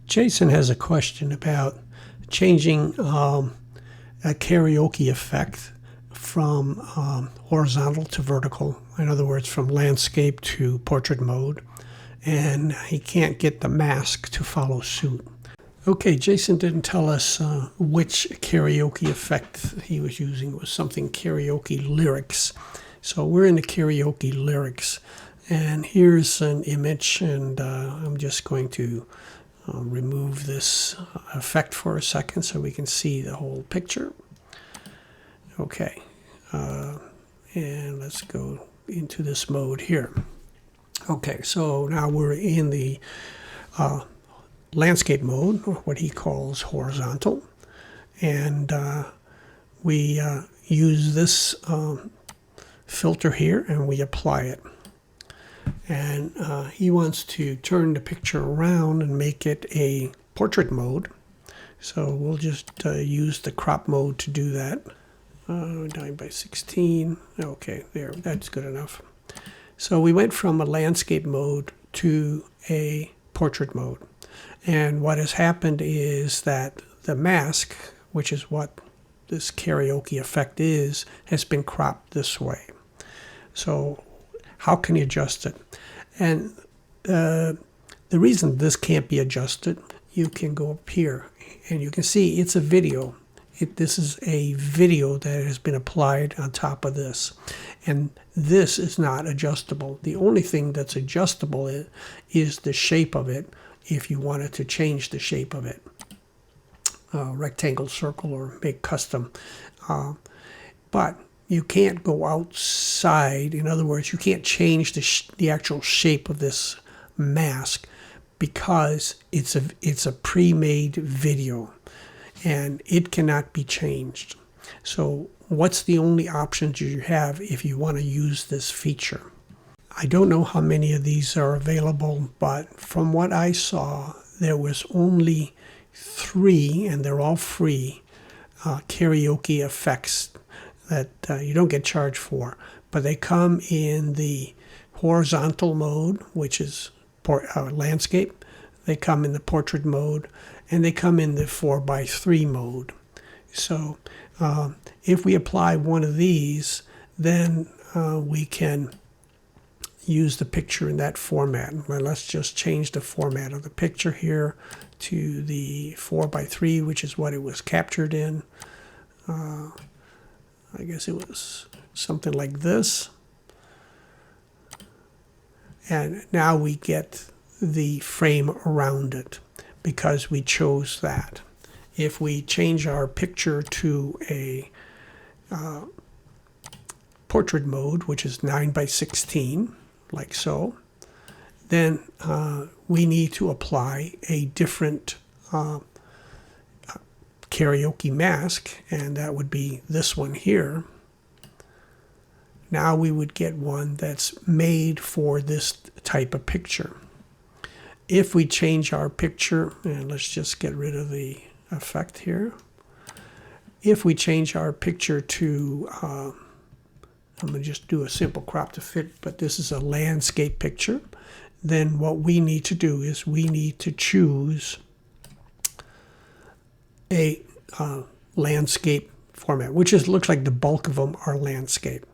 Jason has a question about changing a karaoke effect from horizontal to vertical. In other words, from landscape to portrait mode. And he can't get the mask to follow suit. Okay, Jason didn't tell us which karaoke effect he was using. It was something karaoke lyrics. So we're in the karaoke lyrics. And here's an image, and I'm just going to remove this effect for a second so we can see the whole picture. Okay, and let's go into this mode here. Okay, so now we're in the landscape mode, or what he calls horizontal, and we use this filter here and we apply it. And he wants to turn the picture around and make it a portrait mode. So we'll just use the crop mode to do that. 9:16. Okay, there, that's good enough. So we went from a landscape mode to a portrait mode. And what has happened is that the mask, which is what this karaoke effect is, has been cropped this way. So how can you adjust it? And the reason this can't be adjusted, you can go up here and you can see it's a video. This is a video that has been applied on top of this. And this is not adjustable. The only thing that's adjustable is the shape of it, if you wanted to change the shape of it. Rectangle, circle, or make custom. But you can't go outside. In other words, you can't change the actual shape of this mask because it's a pre-made video and it cannot be changed. So what's the only options you have if you want to use this feature? I don't know how many of these are available, but from what I saw, there was only 3, and they're all free, karaoke effects that you don't get charged for, but they come in the horizontal mode, which is landscape. They come in the portrait mode, and they come in the 4:3 mode. So if we apply one of these, then we can use the picture in that format. Well, let's just change the format of the picture here to the 4:3, which is what it was captured in. I guess it was something like this. And now we get the frame around it because we chose that. If we change our picture to a portrait mode, which is 9:16, like so, then we need to apply a different karaoke mask, and that would be this one here. Now we would get one that's made for this type of picture. If we change our picture, and let's just get rid of the effect here. If we change our picture to, I'm going to just do a simple crop to fit, but this is a landscape picture, then what we need to do is we need to choose a landscape format, which looks like the bulk of them are landscape.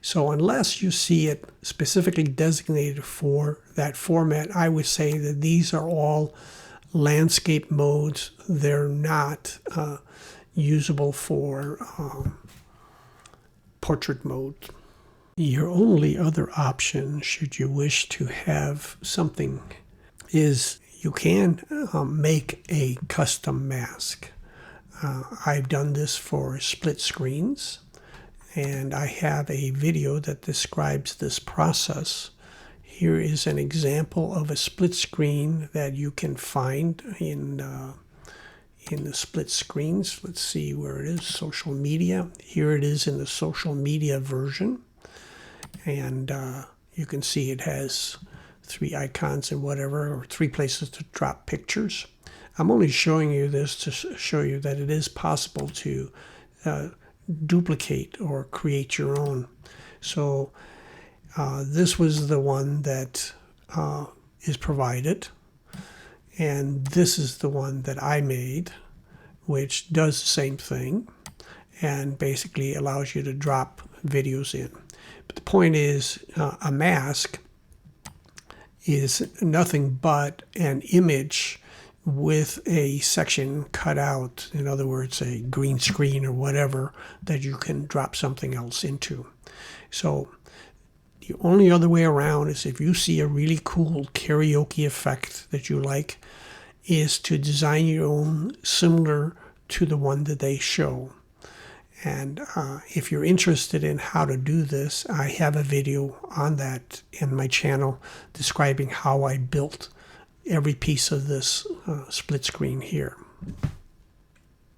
So unless you see it specifically designated for that format, I would say that these are all landscape modes. They're not usable for portrait mode. Your only other option, should you wish to have something, is you can make a custom mask. I've done this for split screens, and I have a video that describes this process. Here is an example of a split screen that you can find in the split screens. Let's see where it is. Social media. Here it is in the social media version. And you can see it has 3 icons and whatever, or 3 places to drop pictures. I'm only showing you this to show you that it is possible to duplicate or create your own. So this was the one that is provided. And this is the one that I made, which does the same thing and basically allows you to drop videos in. But the point is, a mask is nothing but an image with a section cut out, in other words, a green screen or whatever, that you can drop something else into. So the only other way around is, if you see a really cool karaoke effect that you like, is to design your own similar to the one that they show. And if you're interested in how to do this, I have a video on that in my channel describing how I built every piece of this split screen here.